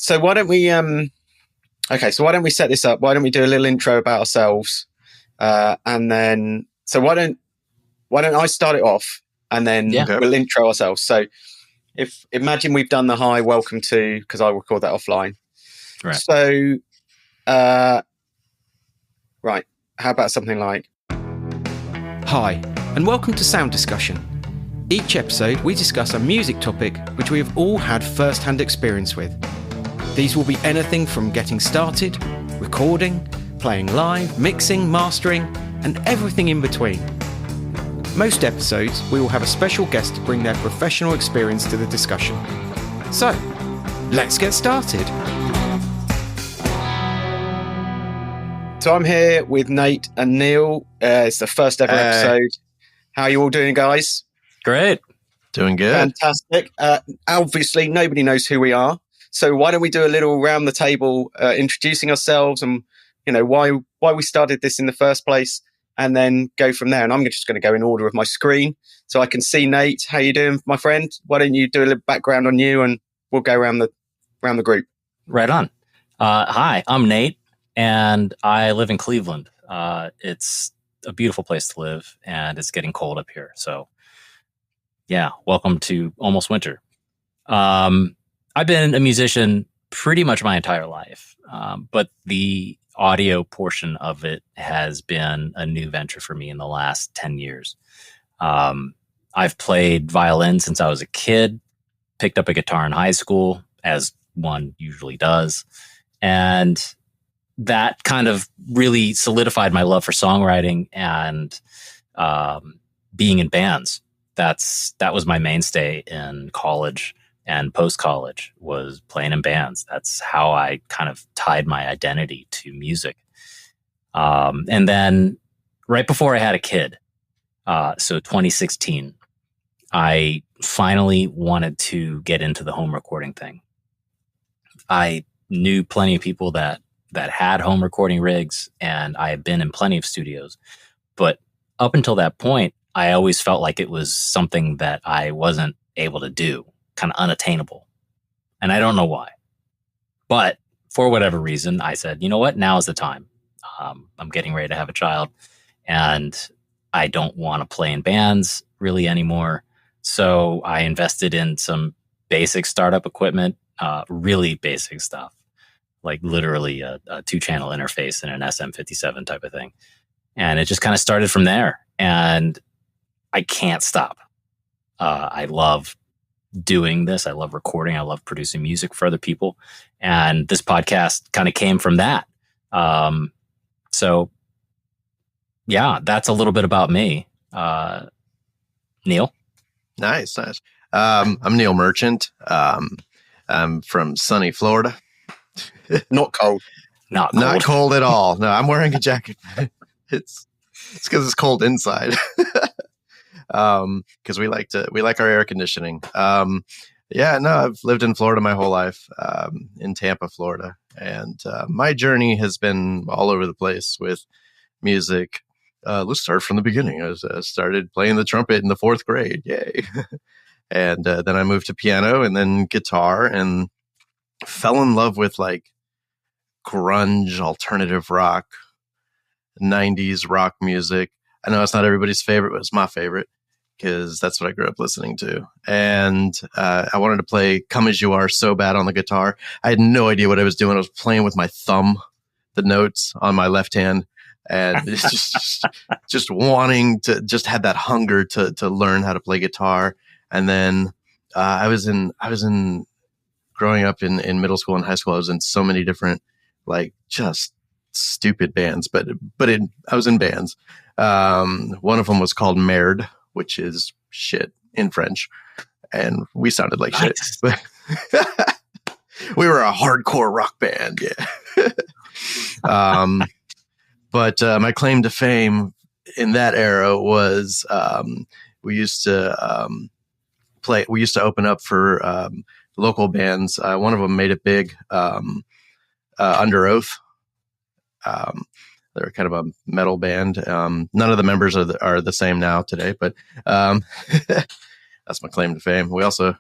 So why don't we so why don't we set this up? Why don't we do a little intro about ourselves? And then why don't I start it off and then we'll intro ourselves. So imagine we've done the hi, welcome to, because I record that offline. Right. So right, how about something like, hi, and welcome to Sound Discussion. Each episode we discuss a music topic which we have all had first-hand experience with. These will be anything from getting started, recording, playing live, mixing, mastering, and everything in between. Most episodes, we will have a special guest to bring their professional experience to the discussion. So, let's get started. So I'm here with Nate and Neil. It's the first ever episode. How are you all doing, guys? Great. Doing good. Fantastic. Obviously, nobody knows who we are. So why don't we do a little round the table, introducing ourselves and, why we started this in the first place, and then go from there. And I'm just going to go in order of my screen so I can see Nate. How you doing, my friend? Why don't you do a little background on you and we'll go around the group. Right on. Hi, I'm Nate and I live in Cleveland. It's a beautiful place to live and it's getting cold up here. So yeah, welcome to almost winter. I've been a musician pretty much my entire life, but the audio portion of it has been a new venture for me in the last 10 years. I've played violin since I was a kid, picked up a guitar in high school, as one usually does. And that kind of really solidified my love for songwriting and being in bands. That was my mainstay in college and post-college, was playing in bands. That's how I kind of tied my identity to music. And then right before I had a kid, so 2016, I finally wanted to get into the home recording thing. I knew plenty of people that had home recording rigs, and I had been in plenty of studios. But up until that point, I always felt like it was something that I wasn't able to do. Kind of unattainable. And I don't know why. But for whatever reason, I said, you know what? Now is the time. I'm getting ready to have a child and I don't want to play in bands really anymore. So I invested in some basic startup equipment, really basic stuff, like literally a 2-channel interface and an SM57 type of thing. And it just kind of started from there. And I can't stop. I love doing this. I love recording. I love producing music for other people. And this podcast kind of came from that. So yeah, that's a little bit about me. Neil? Nice. I'm Neil Merchant. I'm from sunny Florida. Not cold. Not cold. Not cold at all. No, I'm wearing a jacket. It's because it's cold inside. Because we like our air conditioning. I've lived in Florida my whole life, in Tampa, Florida. And my journey has been all over the place with music. Let's start from the beginning. I started playing the trumpet in the 4th grade. Yay. And then I moved to piano and then guitar and fell in love with like grunge, alternative rock, 90s rock music. I know it's not everybody's favorite, but it's my favorite because that's what I grew up listening to. And I wanted to play Come As You Are so bad on the guitar. I had no idea what I was doing. I was playing with my thumb, the notes on my left hand, and it's just wanting to just had that hunger to learn how to play guitar. And then I was in growing up in middle school and high school. I was in so many different like just stupid bands, but I was in bands. One of them was called Merde, which is shit in French, and we sounded like shit. We were a hardcore rock band, yeah. But my claim to fame in that era was we used to open up for local bands. One of them made it big, Under Oath. They're kind of a metal band. None of the members are the same now today, but that's my claim to fame. We also,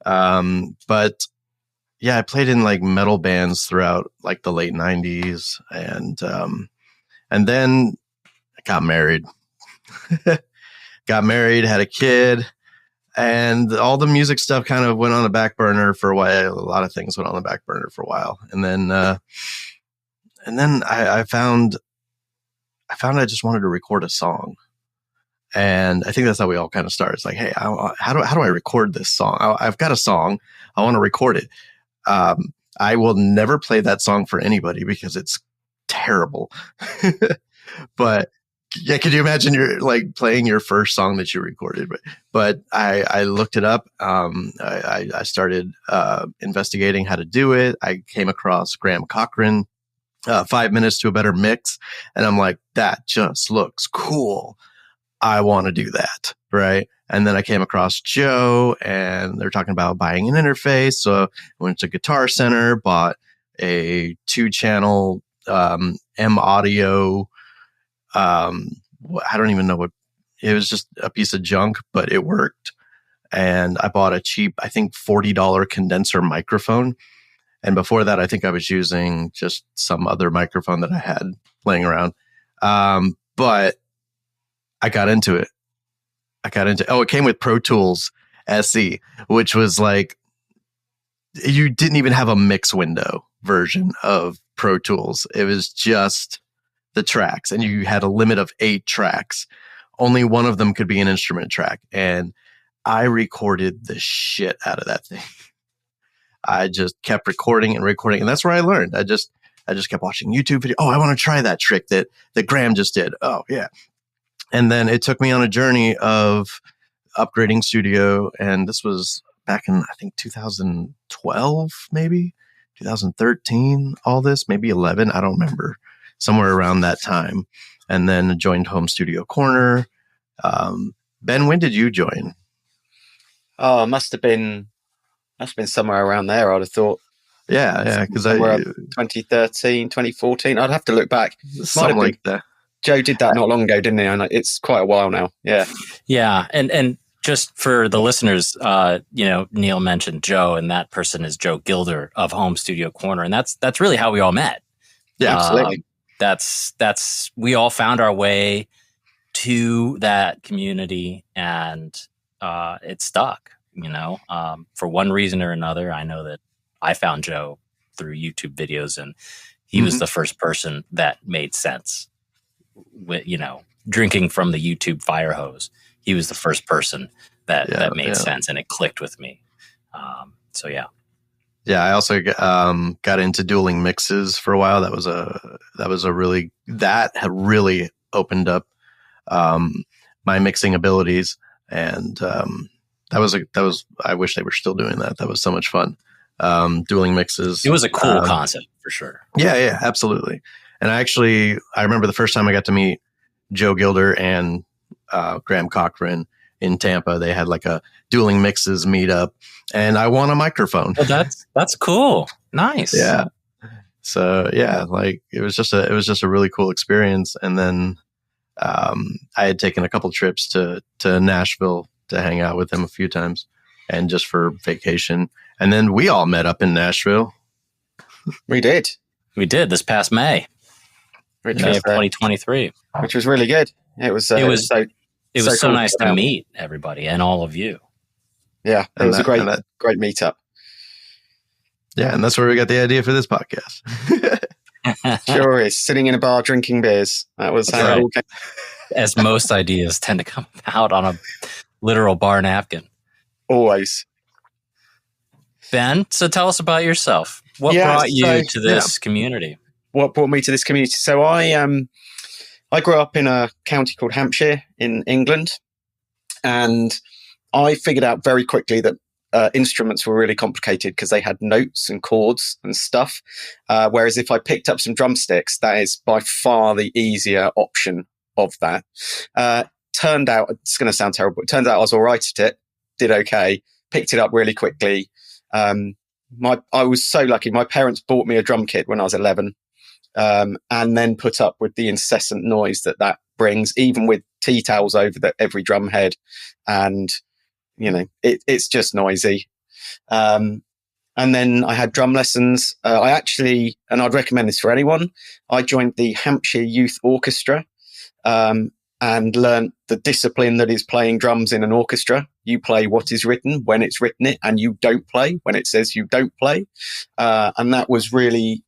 but yeah, I played in like metal bands throughout like the late 90s, and then I got married. Got married, had a kid, and all the music stuff kind of went on the back burner for a while. A lot of things went on the back burner for a while, and then I found I just wanted to record a song, and I think that's how we all kind of started. It's like, hey, how do I record this song? I've got a song, I want to record it. I will never play that song for anybody because it's terrible. But yeah, could you imagine you're like playing your first song that you recorded? But I looked it up. I started investigating how to do it. I came across Graham Cochran, 5 Minutes to a Better Mix, and I'm like, that just looks cool. I want to do that, right? And then I came across Joe, and they're talking about buying an interface. So I went to Guitar Center, bought a 2-channel M Audio. I don't even know what it was, just a piece of junk, but it worked. And I bought a cheap, I think $40 condenser microphone. And before that, I think I was using just some other microphone that I had laying around. But I got into it. It came with Pro Tools SE, which was like, you didn't even have a mix window version of Pro Tools. It was just the tracks, and you had a limit of 8 tracks. Only one of them could be an instrument track. And I recorded the shit out of that thing. I just kept recording. And that's where I learned. I just kept watching YouTube videos. Oh, I want to try that trick that Graham just did. Oh yeah. And then it took me on a journey of upgrading studio. And this was back in, I think, 2012, maybe 2013, all this, maybe 11. I don't remember, somewhere around that time. And then joined Home Studio Corner. Ben, when did you join? Oh, must have been somewhere around there, I'd have thought. Yeah, because 2013, 2014. I'd have to look back. Something like that. Joe did that not long ago, didn't he? And it's quite a while now. Yeah. Yeah. And just for the listeners, Neil mentioned Joe, and that person is Joe Gilder of Home Studio Corner. And that's really how we all met. Yeah, absolutely. That's we all found our way to that community, and it stuck, for one reason or another. I know that I found Joe through YouTube videos, and he was the first person that made sense. With, drinking from the YouTube fire hose, he was the first person that made sense, and it clicked with me. So yeah. Yeah, I also got into dueling mixes for a while. That had really opened up my mixing abilities, and that was I wish they were still doing that. That was so much fun. Dueling mixes. It was a cool concept for sure. Yeah, absolutely. And I remember the first time I got to meet Joe Gilder and Graham Cochran in Tampa. They had like a dueling mixes meetup, and I won a microphone. Oh, that's cool. Nice. Yeah. So yeah, like it was just a really cool experience. And then I had taken a couple trips to Nashville to hang out with him a few times, and just for vacation. And then we all met up in Nashville. We did this past May. May of 2023, which was really good. It was so cool nice to meet everybody and all of you. Yeah, it was a great meetup. Yeah, and that's where we got the idea for this podcast. Sure is. Sitting in a bar drinking beers. That was how it all came. As most ideas tend to come out on a literal bar napkin. Always. Ben, so tell us about yourself. What brought you to this community? What brought me to this community? So I grew up in a county called Hampshire in England, and I figured out very quickly that instruments were really complicated because they had notes and chords and stuff. Whereas if I picked up some drumsticks, that is by far the easier option of that. Turned out, it's going to sound terrible, it turns out I was all right at it, did okay, picked it up really quickly. I was so lucky. My parents bought me a drum kit when I was 11. And then put up with the incessant noise that brings, even with tea towels over every drum head. And, it's just noisy. And And then I had drum lessons. I actually, and I'd recommend this for anyone, I joined the Hampshire Youth Orchestra and learned the discipline that is playing drums in an orchestra. You play what is written when it's written it, and you don't play when it says you don't play. And that was really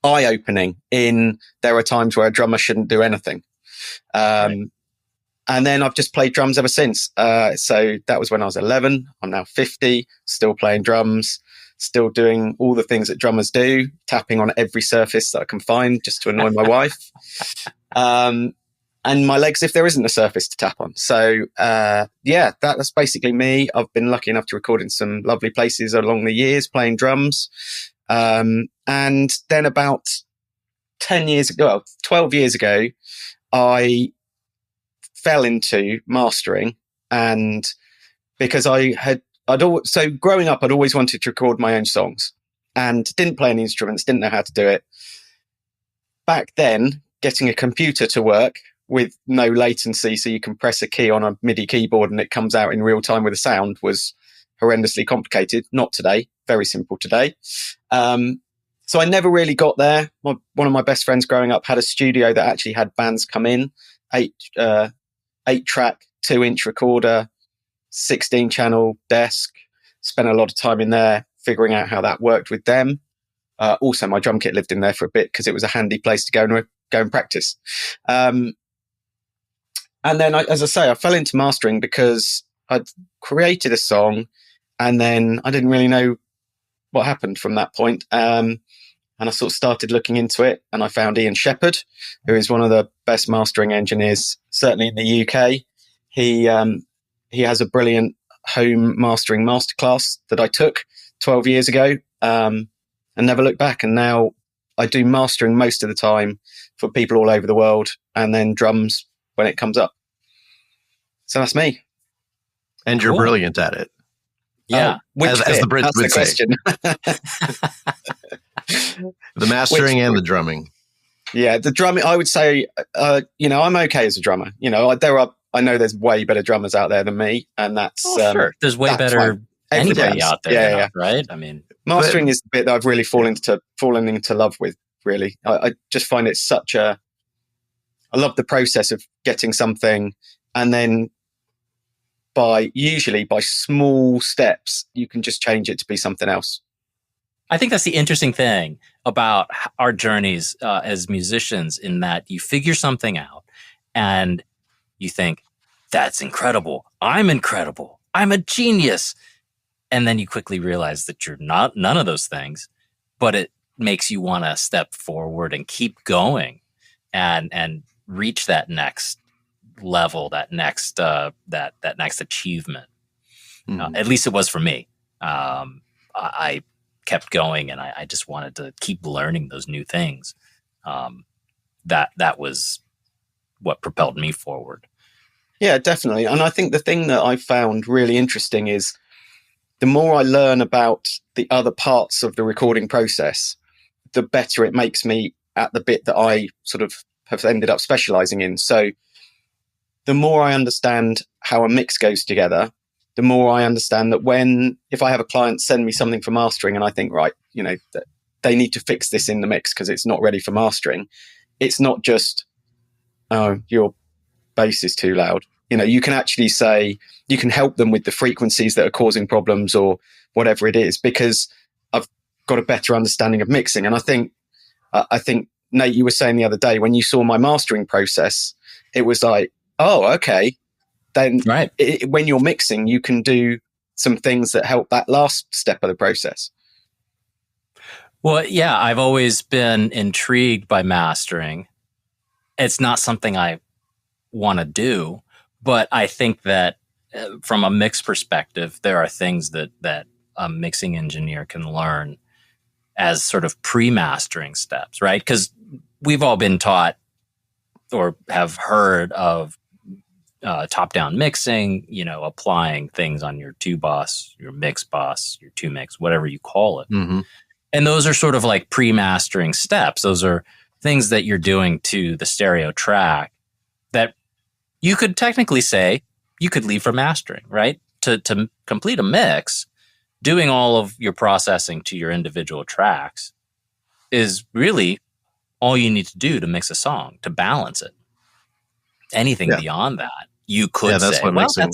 eye-opening in there are times where a drummer shouldn't do anything. Right. And then I've just played drums ever since. So that was when I was 11. I'm now 50, still playing drums, still doing all the things that drummers do, tapping on every surface that I can find just to annoy my wife. And my legs if there isn't a surface to tap on. So, that's basically me. I've been lucky enough to record in some lovely places along the years playing drums. And then about 12 years ago, I fell into mastering, and because so growing up, I'd always wanted to record my own songs and didn't play any instruments, didn't know how to do it. Back then, getting a computer to work with no latency, so you can press a key on a MIDI keyboard and it comes out in real time with a sound, was horrendously complicated. Not today, very simple today. So I never really got there. One of my best friends growing up had a studio that actually had bands come in, 8-track, 2-inch recorder, 16-channel desk. Spent a lot of time in there figuring out how that worked with them. Also, my drum kit lived in there for a bit because it was a handy place to go and practice. And then, as I say, I fell into mastering because I'd created a song and then I didn't really know what happened from that point. And I sort of started looking into it, and I found Ian Shepherd, who is one of the best mastering engineers, certainly in the UK. He has a brilliant home mastering masterclass that I took 12 years ago, and never looked back. And now I do mastering most of the time for people all over the world, and then drums when it comes up. So that's me. And you're brilliant at it. Yeah. As the Brits would say. The mastering and the drumming. Yeah, the drumming, I would say, I'm okay as a drummer. I know there's way better drummers out there than me, and that's sure. There's way better anybody out there, yeah. Right? I mean, mastering is the bit that I've really fallen into love with. Really, I just find it I love the process of getting something, and then usually by small steps, you can just change it to be something else. I think that's the interesting thing about our journeys as musicians, in that you figure something out and you think, that's incredible. I'm incredible. I'm a genius. And then you quickly realize that you're not none of those things, but it makes you want to step forward and keep going and reach that next level, that next achievement. Mm-hmm. At least it was for me. I kept going, and I just wanted to keep learning those new things. That was what propelled me forward. Yeah, definitely. And I think the thing that I found really interesting is the more I learn about the other parts of the recording process, the better it makes me at the bit that I sort of have ended up specializing in. So the more I understand how a mix goes together, the more I understand that if I have a client send me something for mastering and I think, right, that they need to fix this in the mix because it's not ready for mastering, it's not just, oh, your bass is too loud. You can actually say, you can help them with the frequencies that are causing problems or whatever it is, because I've got a better understanding of mixing. And I think, Nate, you were saying the other day, when you saw my mastering process, it was like, oh, okay. Then right. When you're mixing, you can do some things that help that last step of the process. Well, yeah, I've always been intrigued by mastering. It's not something I want to do, but I think that from a mix perspective, there are things that a mixing engineer can learn as sort of pre-mastering steps, right? Because we've all been taught or have heard of top-down mixing, applying things on your 2-bus, your mix bus, your 2-mix, whatever you call it. Mm-hmm. And those are sort of like pre-mastering steps. Those are things that you're doing to the stereo track that you could technically say you could leave for mastering, right? To complete a mix, doing all of your processing to your individual tracks is really all you need to do to mix a song, to balance it. Anything beyond that, you could that's say, what well, mixing,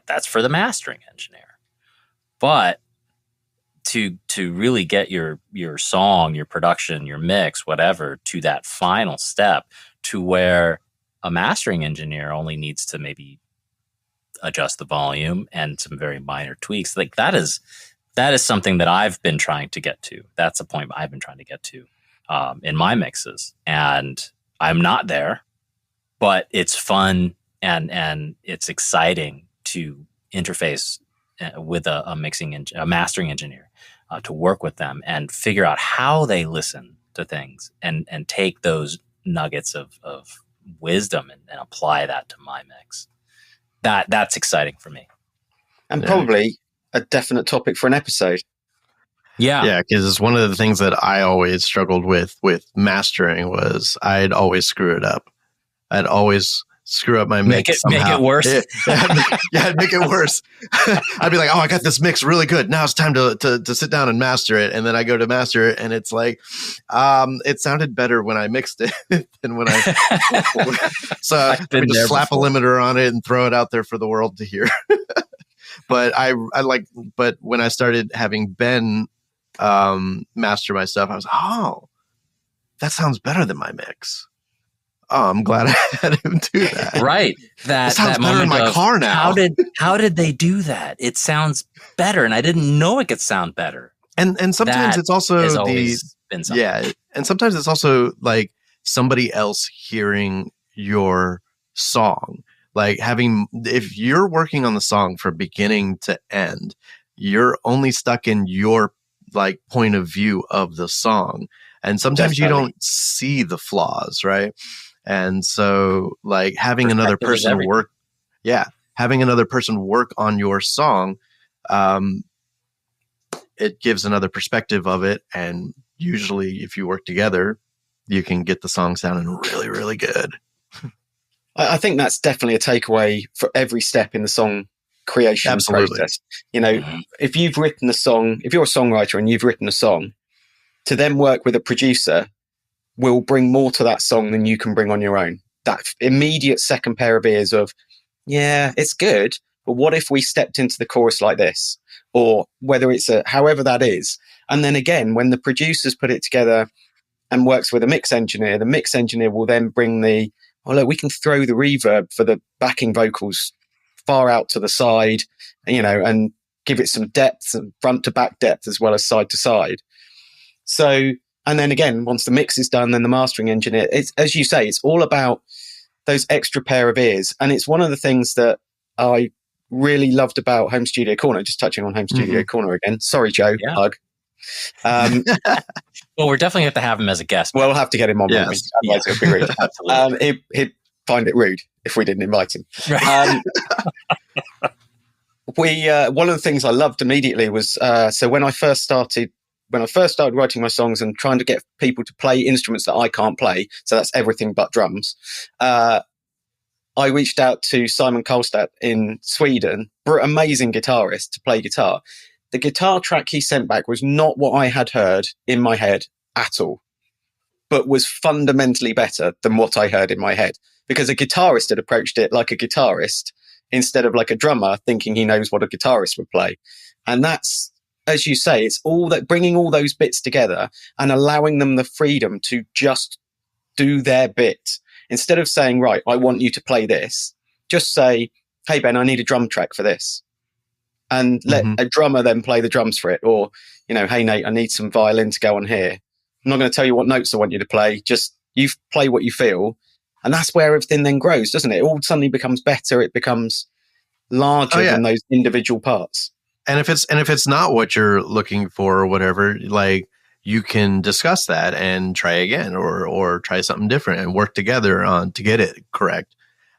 that's for the mastering engineer. But to really get your song, your production, your mix, whatever, to that final step, to where a mastering engineer only needs to maybe adjust the volume and some very minor tweaks, like that is something that I've been trying to get to. That's a point I've been trying to get to in my mixes, and I'm not there, but it's fun and it's exciting to interface with a mastering engineer, to work with them and figure out how they listen to things and take those nuggets of wisdom and apply that to my mix. That's exciting for me. And probably a definite topic for an episode. Yeah, because it's one of the things that I always struggled with mastering was I'd always screw it up. I'd always screw up my mix. Make it worse. I'd make it worse. I'd be like, oh, I got this mix really good. Now it's time to sit down and master it. And then I go to master it, and it's like, it sounded better when I mixed it than when I. So I just slap a limiter on it and throw it out there for the world to hear. But but when I started having Ben master my stuff, I was, oh, that sounds better than my mix. Oh, I'm glad I had him do that. Right. That sounds better in my car now. How did they do that? It sounds better, and I didn't know it could sound better. And sometimes it's also and sometimes it's also like somebody else hearing your song. Like if you're working on the song from beginning to end, you're only stuck in your like point of view of the song. And sometimes you don't see the flaws, right? And so like having another person work on your song, it gives another perspective of it. And usually if you work together, you can get the song sounding really, really good. I think that's definitely a takeaway for every step in the song creation process. You know, if you've written a song, if you're a songwriter and you've written a song, to then work with a producer will bring more to that song than you can bring on your own. That immediate second pair of ears of, yeah, it's good, but what if we stepped into the chorus like this? Or whether it's however that is. And then again, when the producers put it together and works with a mix engineer, the mix engineer will then bring look, we can throw the reverb for the backing vocals far out to the side, you know, and give it some depth and front to back depth as well as side to side. So, and then again, once the mix is done, then the mastering engineer, it's, as you say, it's all about those extra pair of ears. And it's one of the things that I really loved about Home Studio Corner, just touching on Home Studio Corner again. Sorry, Joe, hug. Well, we're definitely have to have him as a guest. Well, we'll have to get him on. Yes. Otherwise it would be rude. Absolutely. He'd find it rude if we didn't invite him. One of the things I loved immediately was, so when I first started writing my songs and trying to get people to play instruments that I can't play, so that's everything but drums, I reached out to Simon Karlstad in Sweden, amazing guitarist, to play guitar. The guitar track he sent back was not what I had heard in my head at all, but was fundamentally better than what I heard in my head, because a guitarist had approached it like a guitarist instead of like a drummer thinking he knows what a guitarist would play. And that's, as you say, it's all that, bringing all those bits together and allowing them the freedom to just do their bit. Instead of saying, right, I want you to play this, just say, hey, Ben, I need a drum track for this. And let a drummer then play the drums for it. Or, you know, hey, Nate, I need some violin to go on here. I'm not going to tell you what notes I want you to play. Just you play what you feel. And that's where everything then grows, doesn't it? It all suddenly becomes better. It becomes larger than those individual parts. And if it's not what you're looking for or whatever, like, you can discuss that and try again or try something different and work together to get it correct.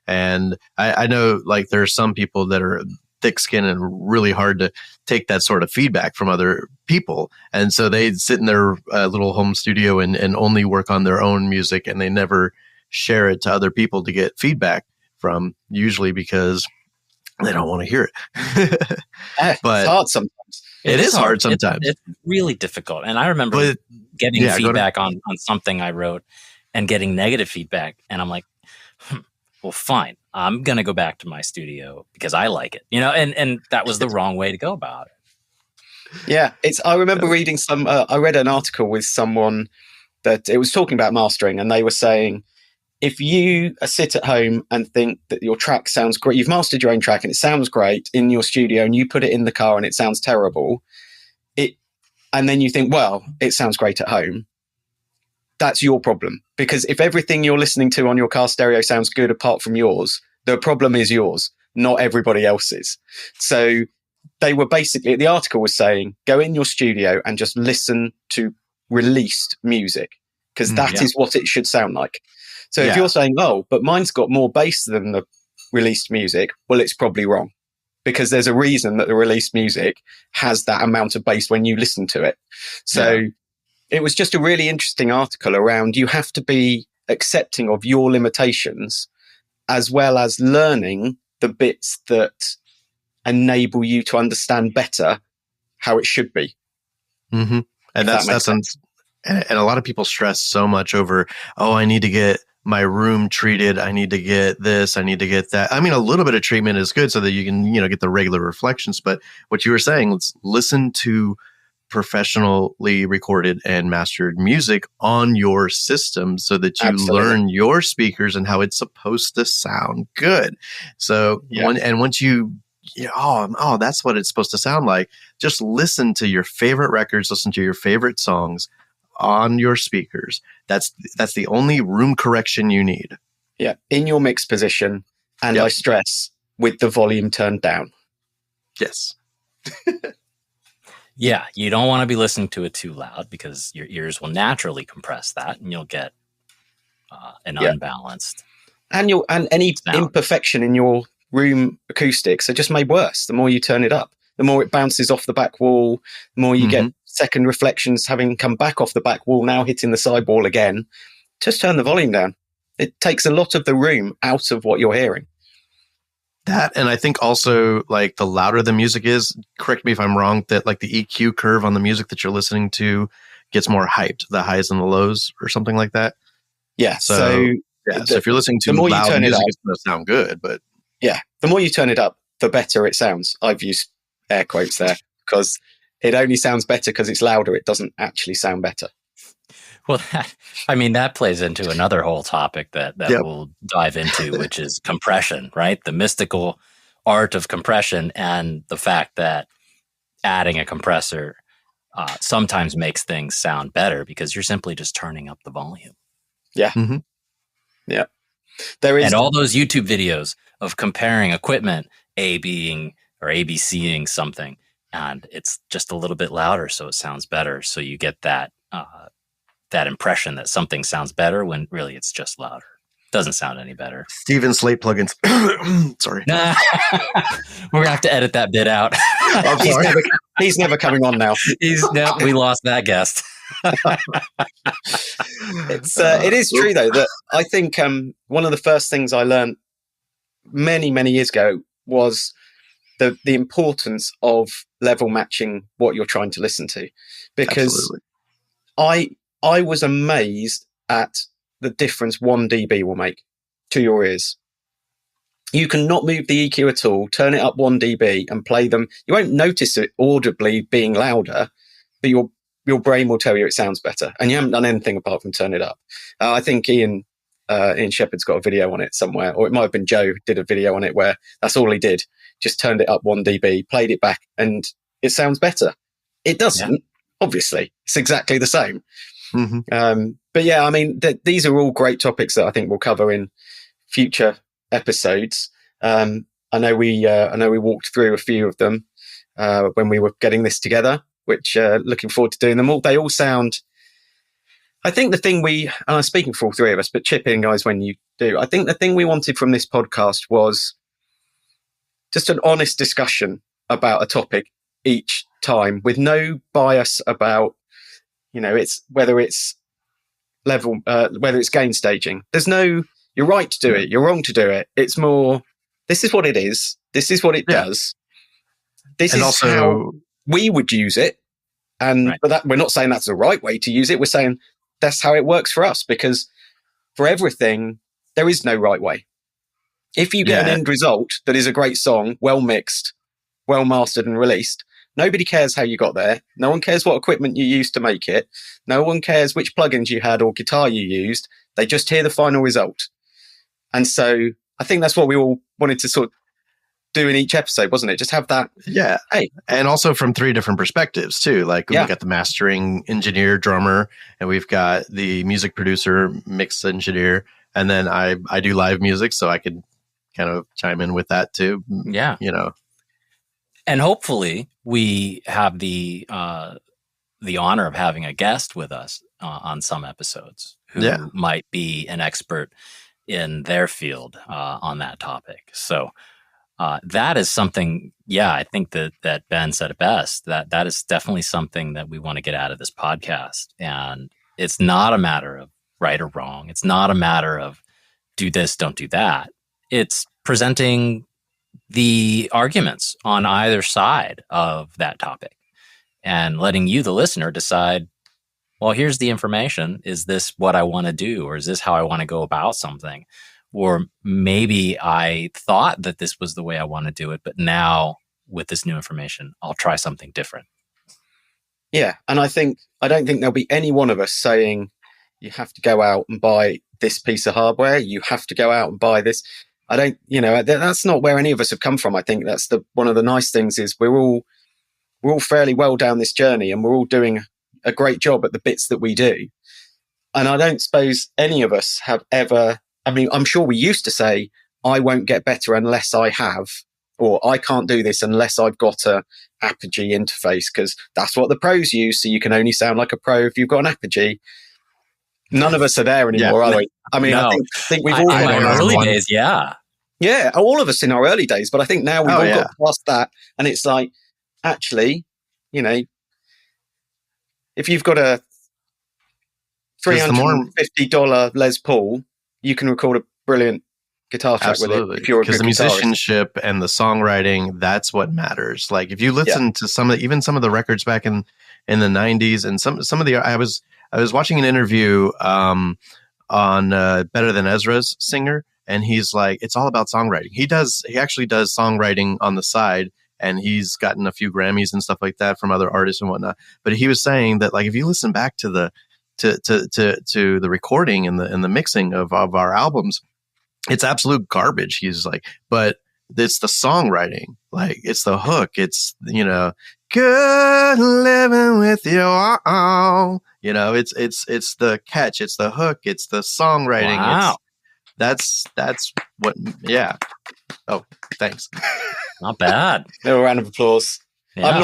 And I know, like, there's some people that are thick-skinned and really hard to take that sort of feedback from other people. And so they sit in their little home studio and only work on their own music, and they never share it to other people to get feedback from, usually because they don't want to hear it. But it's hard sometimes. It is hard sometimes. It's really difficult. And I remember getting feedback on something I wrote and getting negative feedback. And I'm like, well, fine. I'm going to go back to my studio because I like it, and that was the wrong way to go about it. Yeah. I remember reading I read an article with someone that it was talking about mastering, and they were saying, if you sit at home and think that your track sounds great, you've mastered your own track and it sounds great in your studio, and you put it in the car and it sounds terrible, and then you think, well, it sounds great at home, that's your problem. Because if everything you're listening to on your car stereo sounds good apart from yours, the problem is yours, not everybody else's. So they were basically, the article was saying, go in your studio and just listen to released music, because that is what it should sound like. So if you're saying, oh, but mine's got more bass than the released music, well, it's probably wrong, because there's a reason that the released music has that amount of bass when you listen to it. So it was just a really interesting article around, you have to be accepting of your limitations as well as learning the bits that enable you to understand better how it should be. Mm-hmm. And that's and a lot of people stress so much over, oh, I need to get my room treated. I need to get this. I need to get that. I mean, a little bit of treatment is good so that you can, get the regular reflections. But what you were saying, let's listen to professionally recorded and mastered music on your system so that you learn your speakers and how it's supposed to sound good. So once you that's what it's supposed to sound like. Just listen to your favorite records, listen to your favorite songs on your speakers. That's the only room correction you need. Yeah, in your mix position, and I stress, with the volume turned down. Yes. Yeah, you don't want to be listening to it too loud because your ears will naturally compress that, and you'll get an unbalanced. And any sound. Imperfection in your room acoustics are just made worse the more you turn it up. The more it bounces off the back wall, the more you get second reflections having come back off the back wall, now hitting the side wall again. Just turn the volume down. It takes a lot of the room out of what you're hearing. That, and I think also, like, the louder the music is, correct me if I'm wrong, that like the EQ curve on the music that you're listening to gets more hyped, the highs and the lows or something like that. Yeah. So if you're listening to the more loud you turn music, it up, it's going to sound good. But yeah, the more you turn it up, the better it sounds. I've used air quotes there because it only sounds better because it's louder. It doesn't actually sound better. Well, that plays into another whole topic that we'll dive into, which is compression, right? The mystical art of compression, and the fact that adding a compressor sometimes makes things sound better because you're simply just turning up the volume. Yeah. Mm-hmm. Yeah. There is. And all those YouTube videos of comparing equipment, ABCing something, and it's just a little bit louder, so it sounds better. So you get that impression that something sounds better when really it's just louder. Doesn't sound any better. Steven Slate plugins. Sorry. We're gonna have to edit that bit out. I'm sorry. He's never coming on now. We lost that guest. It is true though that I think one of the first things I learned many, many years ago was the importance of level matching what you're trying to listen to, because I was amazed at the difference 1 dB will make to your ears. You can not move the EQ at all, turn it up 1 dB and play them. You won't notice it audibly being louder, but your brain will tell you it sounds better. And you haven't done anything apart from turn it up. I think Ian Shepherd's got a video on it somewhere, or it might have been Joe did a video on it where that's all he did. Just turned it up 1 dB, played it back, and it sounds better. It doesn't, obviously. It's exactly the same. Mm-hmm. But yeah, these are all great topics that I think we'll cover in future episodes. I know we walked through a few of them when we were getting this together, which looking forward to doing them all. They all sound. I think the thing and I'm speaking for all three of us, but chip in, guys, when you do. I think the thing we wanted from this podcast was just an honest discussion about a topic each time, with no bias about, it's whether it's level, whether it's gain staging. There's no, you're right to do it, you're wrong to do it. It's more, this is what it is. This is what it does. This and is also, how we would use it. And Right. but that we're not saying that's the right way to use it. We're saying that's how it works for us, because for everything, there is no right way. If you get an end result that is a great song, well mixed, well mastered and released, nobody cares how you got there. No one cares what equipment you used to make it. No one cares which plugins you had or guitar you used. They just hear the final result. And so I think that's what we all wanted to sort of do in each episode, wasn't it? Just have that. Yeah. Hey. And also from 3 different perspectives too. Like we've got the mastering engineer, drummer, and we've got the music producer, mix engineer. And then I do live music, so I could kind of chime in with that too. Yeah. You know. And hopefully we have the honor of having a guest with us on some episodes who might be an expert in their field on that topic. So that is something, I think that Ben said it best, that is definitely something that we want to get out of this podcast. And it's not a matter of right or wrong. It's not a matter of do this, don't do that. It's presenting the arguments on either side of that topic and letting you, the listener, decide, well, here's the information. Is this what I want to do? Or is this how I want to go about something? Or maybe I thought that this was the way I want to do it, but now with this new information, I'll try something different. Yeah. And I don't think there'll be any one of us saying you have to go out and buy this piece of hardware. You have to go out and buy this. I don't, that's not where any of us have come from. I think that's one of the nice things is we're all fairly well down this journey, and we're all doing a great job at the bits that we do. And I don't suppose any of us have ever, I mean, I'm sure we used to say, I won't get better unless I have, or I can't do this unless I've got a Apogee interface, because that's what the pros use. So you can only sound like a pro if you've got an Apogee. None of us are there anymore, are we? I mean, no. I think we've all in my early days, yeah, all of us in our early days. But I think now we've all got past that, and it's like, actually, if you've got a $350 Les Paul, you can record a brilliant guitar track with it. If you're a good because the musicianship and the songwriting, that's what matters. Like if you listen to some of the records back in the 90s, and some of the I was watching an interview on Better Than Ezra's singer, and he's like, it's all about songwriting. He actually does songwriting on the side, and he's gotten a few Grammys and stuff like that from other artists and whatnot. But he was saying that, like, if you listen back to the recording and the mixing of our albums, it's absolute garbage. He's like, but it's the songwriting, like it's the hook, it's good living with you all. It's the catch, it's the hook, it's the songwriting. Wow. That's what. Yeah. Oh, thanks. Not bad. A round of applause. Yeah. I'm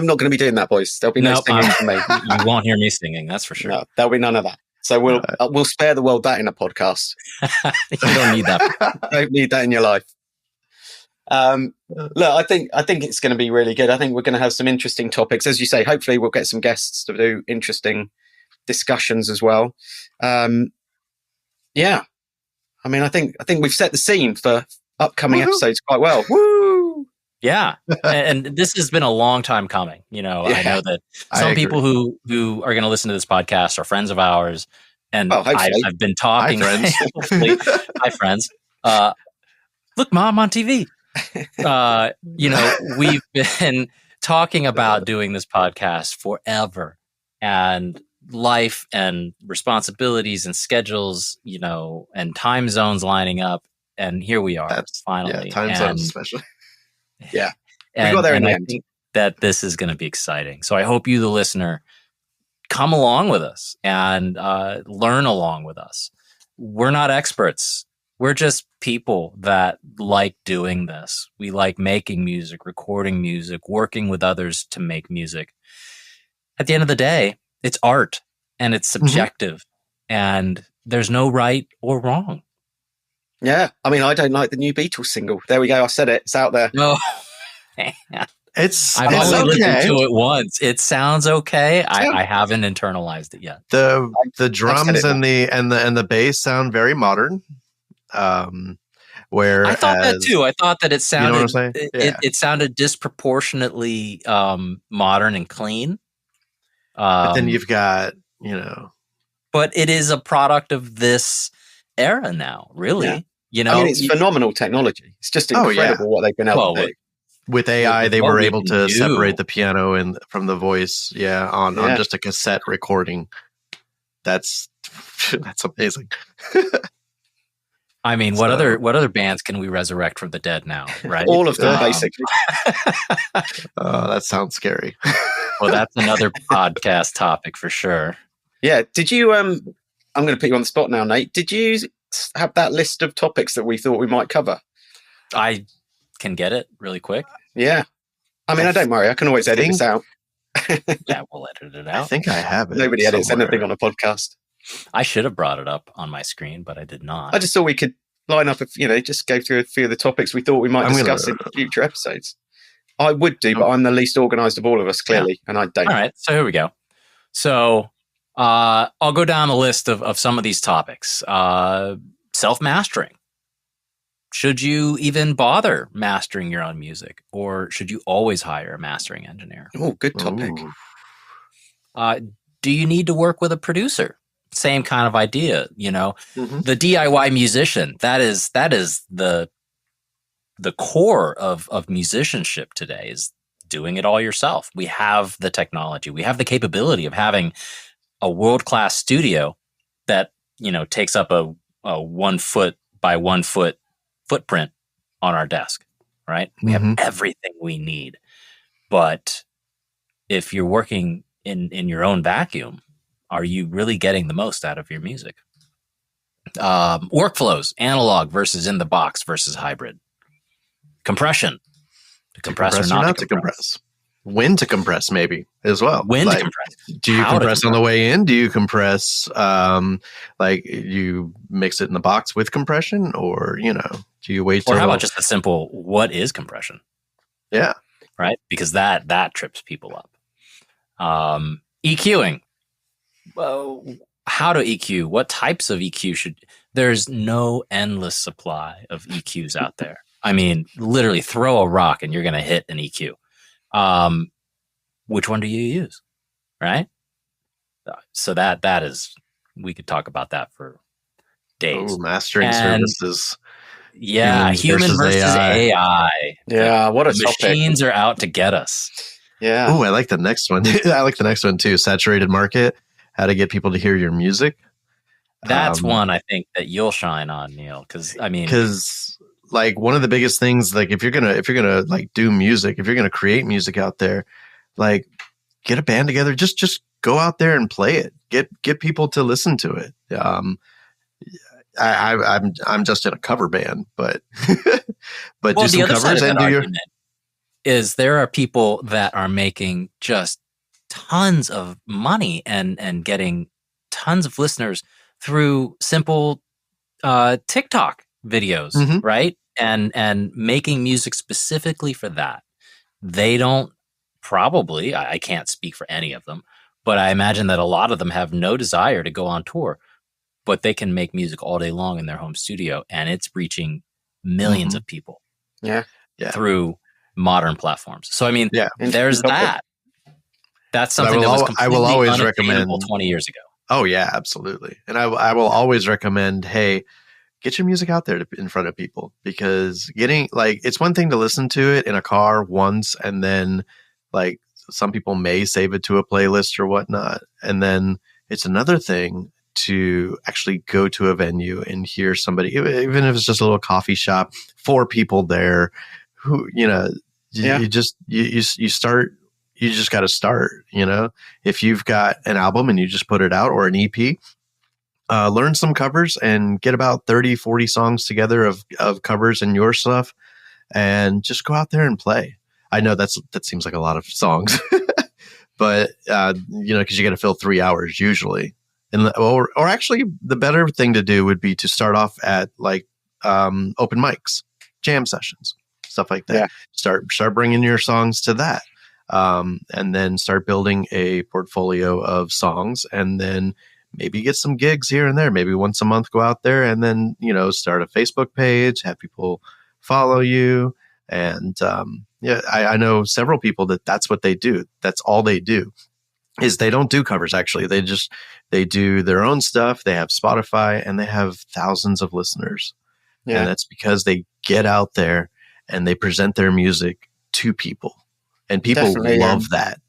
not gonna be doing that, boys. There'll be no singing for me. You won't hear me singing, that's for sure. No, there'll be none of that. So we'll spare the world that in a podcast. You don't need that. Don't need that in your life. Look, I think it's going to be really good. I think we're going to have some interesting topics, as you say. Hopefully, we'll get some guests to do interesting discussions as well. Yeah, I mean, I think we've set the scene for upcoming episodes quite well. Woo! Yeah, and this has been a long time coming. I know that some people who are going to listen to this podcast are friends of ours, and I've been talking. Hi, friends. Hi, friends. Look, Mom, on TV. We've been talking about doing this podcast forever, and life and responsibilities and schedules, and time zones lining up, and here we are. Finally. Time zones especially. Yeah. We got there in the end. I think that this is going to be exciting. So I hope you, the listener, come along with us and learn along with us. We're not experts. We're just people that like doing this. We like making music, recording music, working with others to make music. At the end of the day, it's art and it's subjective, and there's no right or wrong. Yeah. I mean, I don't like the new Beatles single. There we go. I said it. It's out there. No. I've only listened to it once. It sounds okay. I haven't internalized it yet. The drums and the bass sound very modern. Whereas, I thought that too. I thought that it you know what sounded I'm saying? Yeah. it sounded disproportionately modern and clean. But then you've got, you know, but it is a product of this era now, really. Yeah. You know, I mean, it's phenomenal technology. It's just Oh, incredible yeah. what they've been able Well, to do. with AI, with they what were we able can to do. separate the piano and from the voice. Yeah, on Yeah. just a cassette recording. That's amazing. I mean, what other bands can we resurrect from the dead now? Right, All of them, basically. That sounds scary. Well, that's another podcast topic for sure. Yeah. Did you? I'm going to put you on the spot now, Nate. Did you have that list of topics that we thought we might cover? I can get it really quick. Yeah. I mean, I don't worry. I can always edit this out. Yeah, we'll edit it I out. think I have it. Nobody edits somewhere. anything on a podcast. I should have brought it up on my screen, but I did not. I just thought we could line up, just go through a few of the topics we thought we might discuss in future episodes. I would do, but I'm the least organised of all of us, clearly, and I don't. All right, so here we go. So I'll go down the list of some of these topics. Self-mastering. Should you even bother mastering your own music, or should you always hire a mastering engineer? Oh, good topic. Do you need to work with a producer? Same kind of idea, Mm-hmm. The DIY musician, that is the core of musicianship today, is doing it all yourself. We have the technology, we have the capability of having a world-class studio that, takes up a 1 foot by 1 foot footprint on our desk, right? We have everything we need. But if you're working in your own vacuum, are you really getting the most out of your music? Workflows, analog versus in the box versus hybrid. Compression. To compress or not to compress. When to compress, maybe, as well. When to compress. Do you compress on the way in? Do you compress, you mix it in the box with compression? Or, do you wait till... Or how about just a simple, what is compression? Yeah. Right? Because that trips people up. EQing. Well, how to EQ? What types of EQ there's no endless supply of EQs out there. I mean, literally throw a rock and you're going to hit an EQ. Which one do you use? Right? So that is, we could talk about that for days. Oh, mastering services. Yeah, human versus AI. Yeah, what a topic. Machines are out to get us. Yeah. Oh, I like the next one. I like the next one too. Saturated market. How to get people to hear your music. That's one I think that you'll shine on, Neil. Because like one of the biggest things, like if you're gonna like do music, if you're gonna create music out there, like get a band together. Just go out there and play it. Get people to listen to it. I'm just in a cover band, but do some covers and do your. Is there are people that are making just tons of money and getting tons of listeners through simple TikTok videos, right? And making music specifically for that. They don't probably, I can't speak for any of them, but I imagine that a lot of them have no desire to go on tour, but they can make music all day long in their home studio, and it's reaching millions of people. Yeah. Through modern platforms. So I mean, there's that. That's something that was completely unattainable 20 years ago. Oh yeah, absolutely. And I will always recommend, hey, get your music out there in front of people, because it's one thing to listen to it in a car once, and then like some people may save it to a playlist or whatnot. And then it's another thing to actually go to a venue and hear somebody, even if it's just a little coffee shop, 4 people there who, you just got to start, if you've got an album and you just put it out, or an EP, learn some covers and get about 30, 40 songs together of covers and your stuff, and just go out there and play. I know that seems like a lot of songs, but, because you got to fill 3 hours usually. Or actually the better thing to do would be to start off at like, open mics, jam sessions, stuff like that. Yeah. Start bringing your songs to that. And then start building a portfolio of songs, and then maybe get some gigs here and there, maybe once a month go out there, and then, start a Facebook page, have people follow you. And I know several people that's what they do. That's all they do, is they don't do covers. Actually, they do their own stuff. They have Spotify, and they have thousands of listeners. Yeah. And that's because they get out there and they present their music to people, and people love that.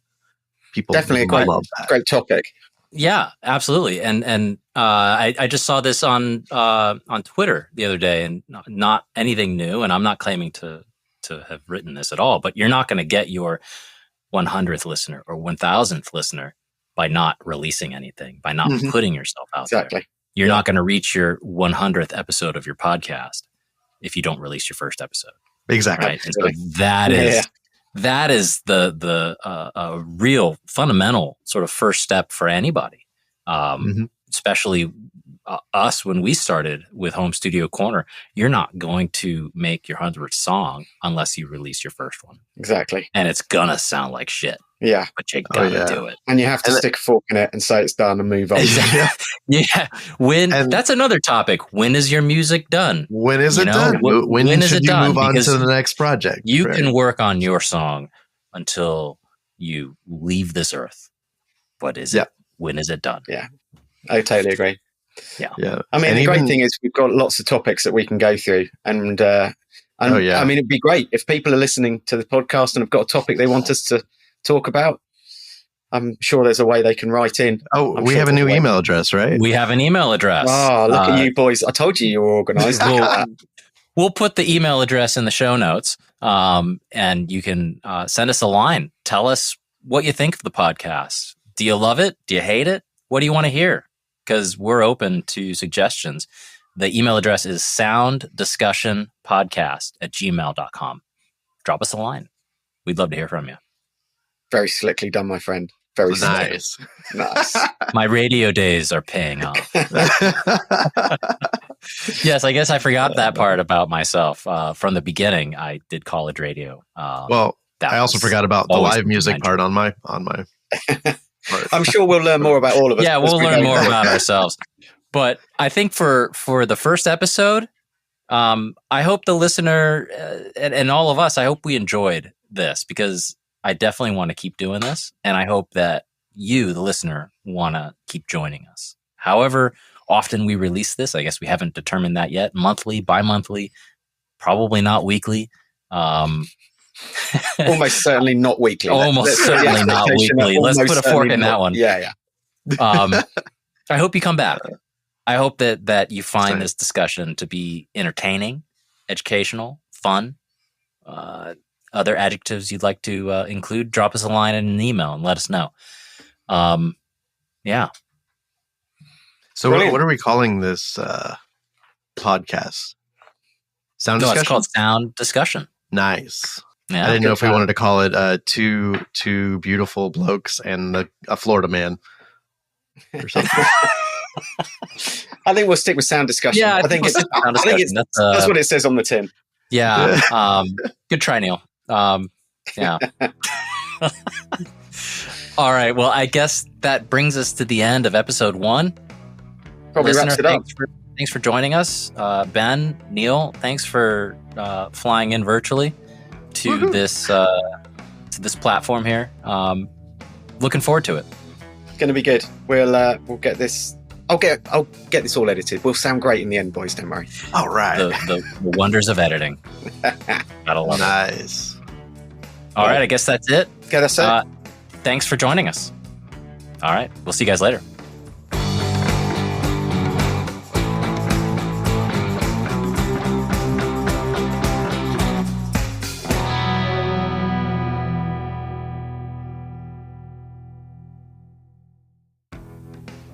People definitely love that. Great topic. Yeah, absolutely. And I just saw this on Twitter the other day, and not anything new. And I'm not claiming to have written this at all, but you're not going to get your 100th listener or 1000th listener by not releasing anything, by not putting yourself out there. You're not going to reach your 100th episode of your podcast if you don't release your first episode. Exactly. Right? And so that is the real fundamental sort of first step for anybody, especially us when we started with Home Studio Corner. You're not going to make your 100th song unless you release your first one. Exactly. And it's going to sound like shit. Yeah. But you got to do it. And you have to stick a fork in it and say it's done and move on. Yeah. That's another topic. When is your music done? When is it done? When is it done? Move on to the next project? You can work on your song until you leave this earth. What is it? When is it done? Yeah. I totally agree. Yeah. I mean, the great thing is we've got lots of topics that we can go through, and I mean, it'd be great if people are listening to the podcast and have got a topic they want us to talk about. I'm sure there's a way they can write in. We have a new email address, right? We have an email address. Oh, look at you boys. I told you were organized. We'll put the email address in the show notes, and you can send us a line. Tell us what you think of the podcast. Do you love it? Do you hate it? What do you want to hear? Because we're open to suggestions. The email address is sounddiscussionpodcast@gmail.com. Drop us a line. We'd love to hear from you. Very slickly done, my friend. Very nice. Nice. My radio days are paying off. Yes, I guess I forgot that part about myself. From the beginning, I did college radio. I also forgot about the live music part on my part. I'm sure we'll learn more about all of us. Yeah, we'll learn more about ourselves. But I think for the first episode, I hope the listener and all of us, I hope we enjoyed this, because I definitely want to keep doing this. And I hope that you, the listener, want to keep joining us. However often we release this, I guess we haven't determined that yet. Monthly, bi-monthly, probably not weekly. Almost certainly not weekly. Almost certainly not weekly. Let's put a fork in that one. Yeah. I hope you come back. I hope that you find this discussion to be entertaining, educational, fun. Other adjectives you'd like to include, drop us a line in an email and let us know. Yeah. So what are we calling this podcast? Sound discussion? It's called Sound Discussion. Nice. Yeah, I didn't know if we wanted to call it two beautiful blokes and a Florida man or something. I think we'll stick with Sound Discussion. Yeah, I think it's that's what it says on the tin. Yeah. Good try, Neil. Yeah. All right. Well, I guess that brings us to the end of episode 1. Probably Listener, wraps it up. Thanks for joining us. Ben, Neil, thanks for flying in virtually to this platform here. Looking forward to it. It's going to be good. We'll get this. I'll get this all edited. We'll sound great in the end, boys. Don't worry. All right. The wonders of editing. Gotta love it. Nice. All right. I guess that's it. Okay, that's it. Thanks for joining us. All right. We'll see you guys later.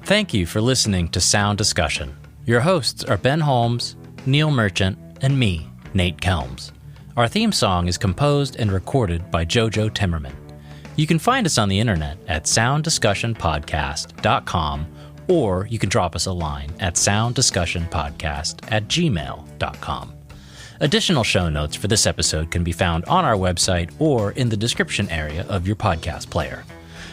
Thank you for listening to Sound Discussion. Your hosts are Ben Holmes, Neil Merchant, and me, Nate Kelms. Our theme song is composed and recorded by Jojo Timmerman. You can find us on the internet at sounddiscussionpodcast.com, or you can drop us a line at sounddiscussionpodcast@gmail.com. Additional show notes for this episode can be found on our website or in the description area of your podcast player.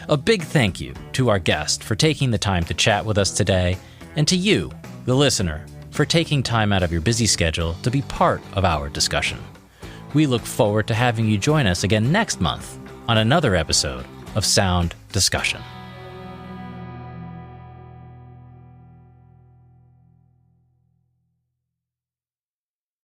A big thank you to our guest for taking the time to chat with us today, and to you, the listener, for taking time out of your busy schedule to be part of our discussion. We look forward to having you join us again next month on another episode of Sound Discussion.